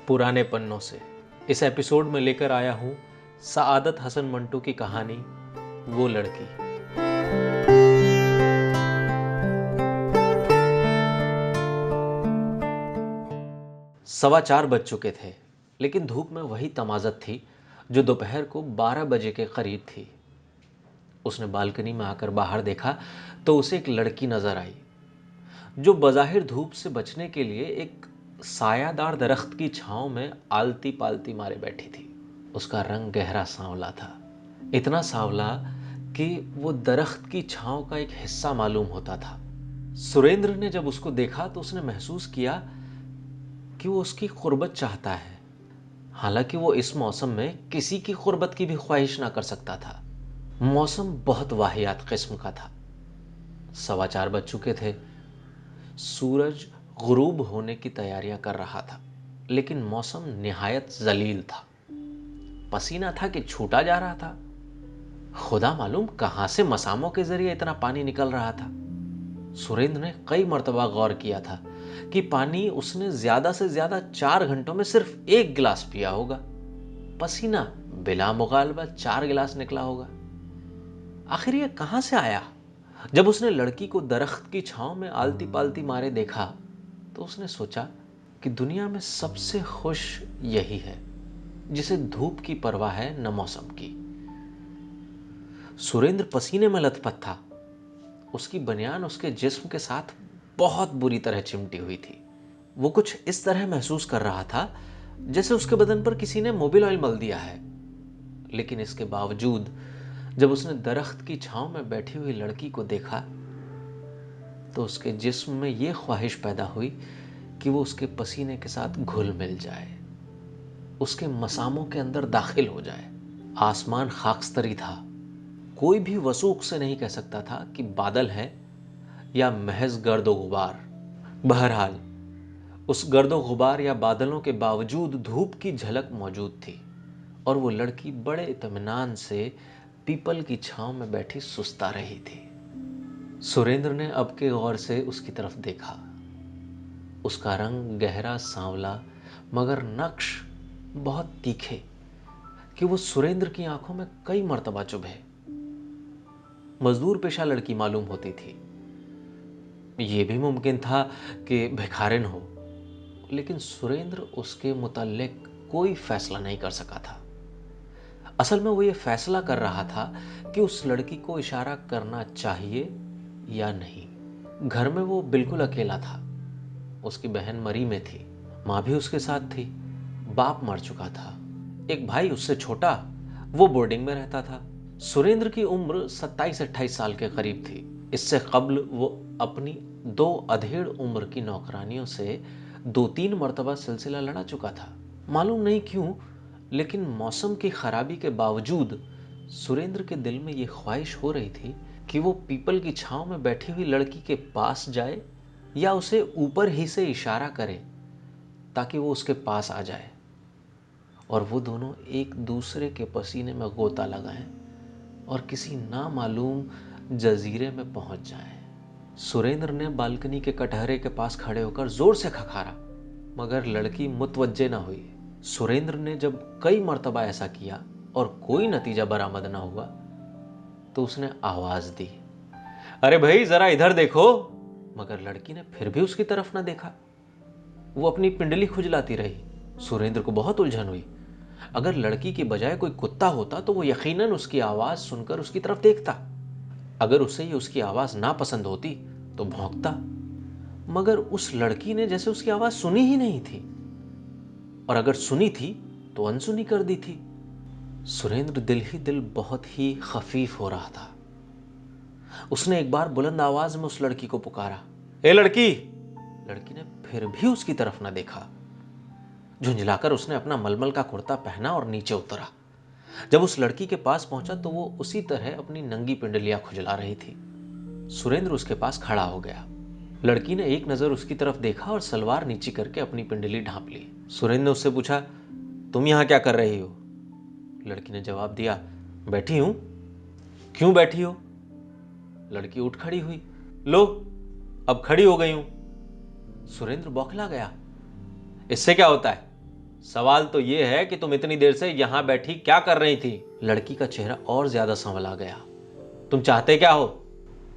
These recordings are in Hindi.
पुराने पन्नों से इस एपिसोड में लेकर आया हूं सआदत हसन मंटू की कहानी वो लड़की। सवा 4 बज चुके थे, लेकिन धूप में वही तमाज़त थी जो दोपहर को 12 बजे के करीब थी। उसने बालकनी में आकर बाहर देखा तो उसे एक लड़की नजर आई जो बज़ाहिर धूप से बचने के लिए एक सायादार दरख्त की छांव में आलती पालती मारे बैठी थी। उसका रंग गहरा सांवला था, इतना सांवला कि वो दरख्त की छांव का एक हिस्सा मालूम होता था। सुरेंद्र ने जब उसको देखा तो उसने महसूस किया कि वो उसकी कुर्बत चाहता है, हालांकि वो इस मौसम में किसी की कुर्बत की भी ख्वाहिश ना कर सकता था। मौसम बहुत वाहियात किस्म का था। 4:15 बज चुके थे। सूरज गुरूब होने की तैयारियां कर रहा था, लेकिन मौसम निहायत जलील था। पसीना था कि छूटा जा रहा था। खुदा मालूम कहां से मसामों के जरिए इतना पानी निकल रहा था। सुरेंद्र ने कई मर्तबा गौर किया था कि पानी उसने ज्यादा से ज्यादा 4 घंटों में सिर्फ 1 गिलास पिया होगा। पसीना बिला मुगालबा 4 गिलास निकला होगा। आखिर ये कहां से आया? जब उसने लड़की को दरख्त की छांव में आलती पालती मारे देखा तो उसने सोचा कि दुनिया में सबसे खुश यही है जिसे धूप की परवाह है न मौसम की। सुरेंद्र पसीने में लथपथ था। उसकी बनियान उसके जिस्म के साथ बहुत बुरी तरह चिमटी हुई थी। वो कुछ इस तरह महसूस कर रहा था जैसे उसके बदन पर किसी ने मोबिल ऑयल मल दिया है। लेकिन इसके बावजूद जब उसने दरख्त की छांव में बैठी हुई लड़की को देखा तो उसके जिस्म में यह ख्वाहिश पैदा हुई कि वो उसके पसीने के साथ घुल मिल जाए, उसके मसामों के अंदर दाखिल हो जाए। आसमान खाकस्तरी था। कोई भी वसूख से नहीं कह सकता था कि बादल है या महज गर्दो गुबार। बहरहाल उस गर्दो गुबार या बादलों के बावजूद धूप की झलक मौजूद थी और वो लड़की बड़े इत्मीनान से पीपल की छांव में बैठी सुस्ता रही थी। सुरेंद्र ने अब के गौर से उसकी तरफ देखा। उसका रंग गहरा सांवला मगर नक्श बहुत तीखे कि वो सुरेंद्र की आंखों में कई मर्तबा चुभे। मजदूर पेशा लड़की मालूम होती थी। यह भी मुमकिन था कि भिखारिन हो, लेकिन सुरेंद्र उसके मुताल्लिक कोई फैसला नहीं कर सका था। असल में वो ये फैसला कर रहा था कि उस लड़की को इशारा करना चाहिए या नहीं। घर में वो बिल्कुल अकेला था। उसकी बहन मरी में थी, मां भी उसके साथ थी। बाप मर चुका था। एक भाई उससे छोटा, वो बोर्डिंग में रहता था। सुरेंद्र की उम्र 27-28 साल के करीब थी। इससे कब्ल वो अपनी 2 अधेड़ उम्र की नौकरानियों से 2-3 मर्तबा सिलसिला लड़ा चुका था। मालूम नहीं क्यों, लेकिन मौसम की खराबी के बावजूद सुरेंद्र के दिल में यह ख्वाहिश हो रही थी कि वो पीपल की छांव में बैठी हुई लड़की के पास जाए या उसे ऊपर ही से इशारा करे ताकि वो उसके पास आ जाए और वो दोनों एक दूसरे के पसीने में गोता लगाएं और किसी नामालूम जजीरे में पहुंच जाएं। सुरेंद्र ने बालकनी के कटहरे के पास खड़े होकर जोर से खखारा, मगर लड़की मुतवज्जे ना हुई। सुरेंद्र ने जब कई मर्तबा ऐसा किया और कोई नतीजा बरामद ना हुआ तो उसने आवाज दी, अरे भाई जरा इधर देखो। मगर लड़की ने फिर भी उसकी तरफ ना देखा। वो अपनी पिंडली खुजलाती रही। सुरेंद्र को बहुत उलझन हुई। अगर लड़की की बजाय कोई कुत्ता होता तो वो यकीनन उसकी आवाज सुनकर उसकी तरफ देखता। अगर उसे ही उसकी आवाज ना पसंद होती तो भौंकता। मगर उस लड़की ने जैसे उसकी आवाज सुनी ही नहीं थी, और अगर सुनी थी तो अनसुनी कर दी थी। सुरेंद्र दिल ही दिल बहुत ही खफीफ हो रहा था। उसने एक बार बुलंद आवाज में उस लड़की को पुकारा, ए लड़की। लड़की ने फिर भी उसकी तरफ न देखा। झुंझलाकर उसने अपना मलमल का कुर्ता पहना और नीचे उतरा। जब उस लड़की के पास पहुंचा तो वो उसी तरह अपनी नंगी पिंडलियां खुजला रही थी। सुरेंद्र उसके पास खड़ा हो गया। लड़की ने एक नजर उसकी तरफ देखा और सलवार नीची करके अपनी पिंडली ढांप ली। सुरेंद्र ने उससे पूछा, तुम यहां क्या कर रही हो? लड़की ने जवाब दिया, बैठी हूं। क्यों बैठी हो? लड़की उठ खड़ी हुई। लो, अब खड़ी हो गई हूं। सुरेंद्र बौखला गया। इससे क्या होता है? सवाल तो ये है कि तुम इतनी देर से यहां बैठी क्या कर रही थी? लड़की का चेहरा और ज्यादा संवला गया। तुम चाहते क्या हो?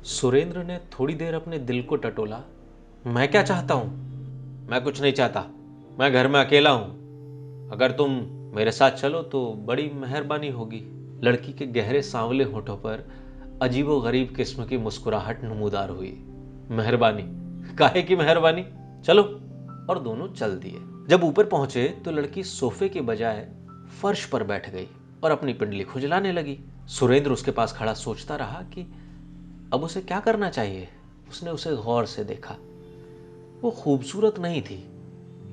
सुरेंद्र ने थोड़ी देर अपने दिल को टटोला। मैं क्या चाहता हूं? मैं कुछ नहीं चाहता। मैं घर में अकेला हूं। अगर तुम मेरे साथ चलो तो बड़ी मेहरबानी होगी। लड़की के गहरे सांवले होठों पर अजीबो गरीब किस्म की मुस्कुराहट नमूदार हुई। मेहरबानी? काहे की मेहरबानी? चलो। और दोनों चल दिए। जब ऊपर पहुंचे तो लड़की सोफे के बजाय फर्श पर बैठ गई और अपनी पिंडली खुजलाने लगी। सुरेंद्र उसके पास खड़ा सोचता रहा कि अब उसे क्या करना चाहिए। उसने उसे गौर से देखा। वो खूबसूरत नहीं थी,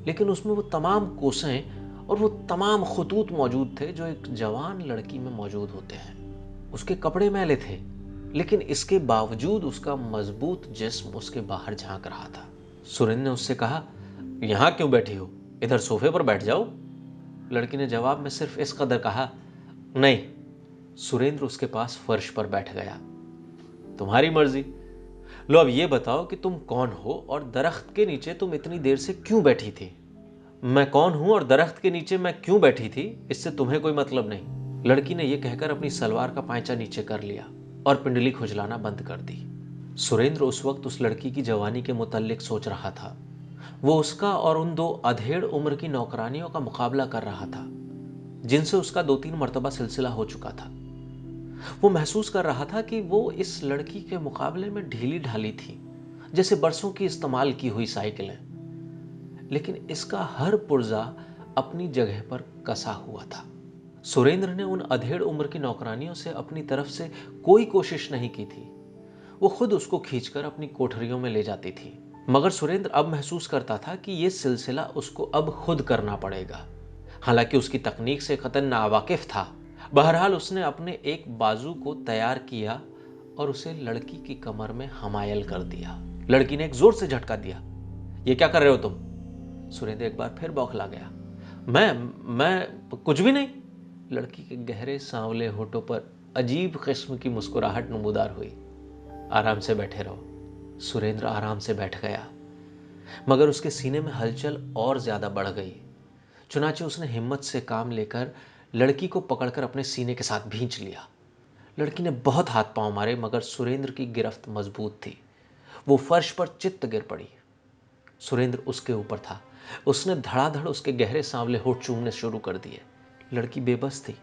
लेकिन उसमें वो तमाम कोसें और वो तमाम खतूत मौजूद थे जो एक जवान लड़की में मौजूद होते हैं। उसके कपड़े मैले थे, लेकिन इसके बावजूद उसका मजबूत जिस्म उसके बाहर झांक रहा था। सुरेंद्र ने उससे कहा, यहां क्यों बैठी हो? इधर सोफे पर बैठ जाओ। लड़की ने जवाब में सिर्फ इस कदर कहा, नहीं। सुरेंद्र उसके पास फर्श पर बैठ गया। तुम्हारी मर्जी। लो अब ये बताओ कि तुम कौन हो और दरख्त के नीचे तुम इतनी देर से क्यों बैठी थी? मैं कौन हूं और दरख्त के नीचे मैं क्यों बैठी थी, इससे तुम्हें कोई मतलब नहीं। लड़की ने यह कहकर अपनी सलवार का पांचा नीचे कर लिया और पिंडली खुजलाना बंद कर दी। सुरेंद्र उस वक्त उस लड़की की जवानी के मुताल्लिक सोच रहा था। वो उसका और उन दो अधेड़ उम्र की नौकरानियों का मुकाबला कर रहा था, जिनसे उसका 2-3 मर्तबा सिलसिला हो चुका था। वो महसूस कर रहा था कि वो इस लड़की के मुकाबले में ढीली ढाली थी, जैसे बरसों की इस्तेमाल की हुई साइकिलें। लेकिन इसका हर पुर्जा अपनी जगह पर कसा हुआ था। सुरेंद्र ने उन अधेड़ उम्र की नौकरानियों से अपनी तरफ से कोई कोशिश नहीं की थी। वो खुद उसको खींचकर अपनी कोठरियों में ले जाती थी। मगर सुरेंद्र अब महसूस करता था कि यह सिलसिला उसको अब खुद करना पड़ेगा। हालांकि उसकी तकनीक से कतई नावाकिफ था। बहरहाल उसने अपने एक बाजू को तैयार किया और उसे लड़की की कमर में हमायल कर दिया। लड़की ने एक जोर से झटका दिया। ये क्या कर रहे हो तुम? सुरेंद्र एक बार फिर बौखला गया। मैं कुछ भी नहीं। लड़की के गहरे सांवले होठों पर अजीब किस्म की मुस्कुराहट नमूदार हुई। आराम से बैठे रहो। सुरेंद्र आराम से बैठ गया, मगर उसके सीने में हलचल और ज्यादा बढ़ गई। चुनाचे उसने हिम्मत से काम लेकर लड़की को पकड़कर अपने सीने के साथ भींच लिया। लड़की ने बहुत हाथ पांव मारे, मगर सुरेंद्र की गिरफ्त मजबूत थी। वो फर्श पर चित्त गिर पड़ी। सुरेंद्र उसके ऊपर था। उसने धड़ाधड़ उसके गहरे सांवले होठ चूमने शुरू कर दिए। लड़की बेबस थी।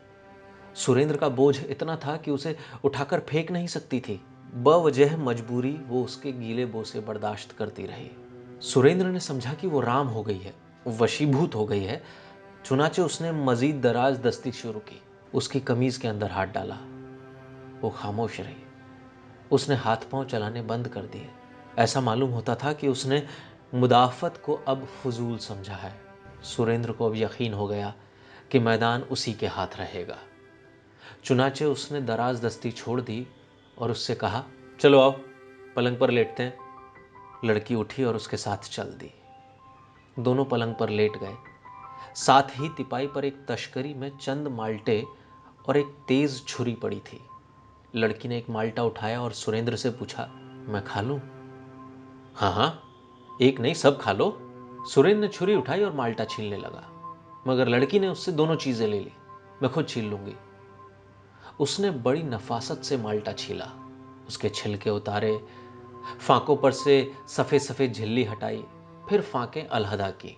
सुरेंद्र का बोझ इतना था कि उसे उठाकर फेंक नहीं सकती थी। बवजह मजबूरी वो उसके गीले बोसे बर्दाश्त करती रही। सुरेंद्र ने समझा कि वो राम हो गई है, वशीभूत हो गई है। चुनाचे उसने मजीद दराज दस्ती शुरू की। उसकी कमीज के अंदर हाथ डाला। वो खामोश रही। उसने हाथ पांव चलाने बंद कर दिए। ऐसा मालूम होता था कि उसने मुदाफत को अब फजूल समझा है। सुरेंद्र को अब यकीन हो गया कि मैदान उसी के हाथ रहेगा। चुनाचे उसने दराज दस्ती छोड़ दी और उससे कहा, चलो आओ पलंग पर लेटते हैं। लड़की उठी और उसके साथ चल दी। दोनों पलंग पर लेट गए। साथ ही तिपाई पर एक तश्करी में चंद माल्टे और एक तेज छुरी पड़ी थी। लड़की ने एक माल्टा उठाया और सुरेंद्र से पूछा, मैं खा लूं? हाँ हाँ, एक नहीं सब खा लो। सुरेंद्र ने छुरी उठाई और माल्टा छीलने लगा, मगर लड़की ने उससे दोनों चीजें ले ली। मैं खुद छील लूंगी। उसने बड़ी नफासत से माल्टा छीला, उसके छिलके उतारे, फांकों पर से सफेद सफेद झिल्ली हटाई, फिर फांकें अलहदा की।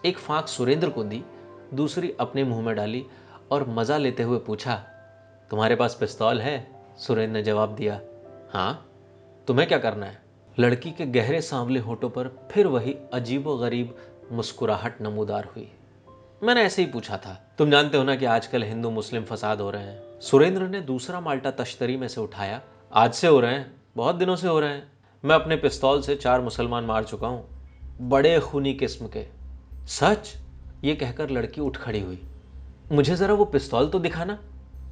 एक फांक सुरेंद्र को दी, दूसरी अपने मुंह में डाली और मजा लेते हुए पूछा, तुम्हारे पास पिस्तौल है? सुरेंद्र ने जवाब दिया, हाँ। तुम्हें क्या करना है? लड़की के गहरे सांवले होठों पर फिर वही अजीबो गरीब मुस्कुराहट नमूदार हुई। मैंने ऐसे ही पूछा था। तुम जानते हो ना कि आजकल हिंदू मुस्लिम फसाद हो रहे हैं। सुरेंद्र ने दूसरा माल्टा तश्तरी में से उठाया। आज से हो रहे हैं, बहुत दिनों से हो रहे हैं। मैं अपने पिस्तौल से 4 मुसलमान मार चुका हूं, बड़े खूनी किस्म के। सच? ये कहकर लड़की उठ खड़ी हुई। मुझे जरा वो पिस्तौल तो दिखाना।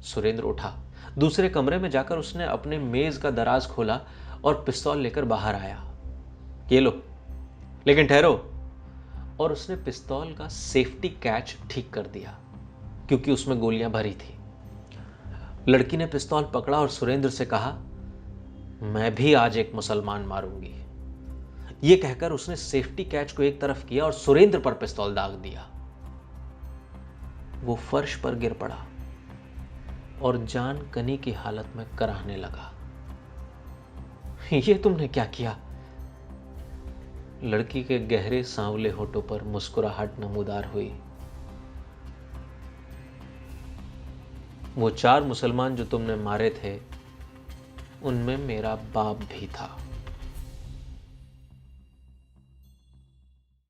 सुरेंद्र उठा। दूसरे कमरे में जाकर उसने अपने मेज का दराज खोला और पिस्तौल लेकर बाहर आया। ये लो, लेकिन ठहरो। और उसने पिस्तौल का सेफ्टी कैच ठीक कर दिया, क्योंकि उसमें गोलियां भरी थी। लड़की ने पिस्तौल पकड़ा और सुरेंद्र से कहा, मैं भी आज एक मुसलमान मारूंगी। यह कहकर उसने सेफ्टी कैच को एक तरफ किया और सुरेंद्र पर पिस्तौल दाग दिया। वो फर्श पर गिर पड़ा और जान कनी की हालत में कराहने लगा। ये तुमने क्या किया? लड़की के गहरे सांवले होठों पर मुस्कुराहट नमूदार हुई। वो 4 मुसलमान जो तुमने मारे थे, उनमें मेरा बाप भी था।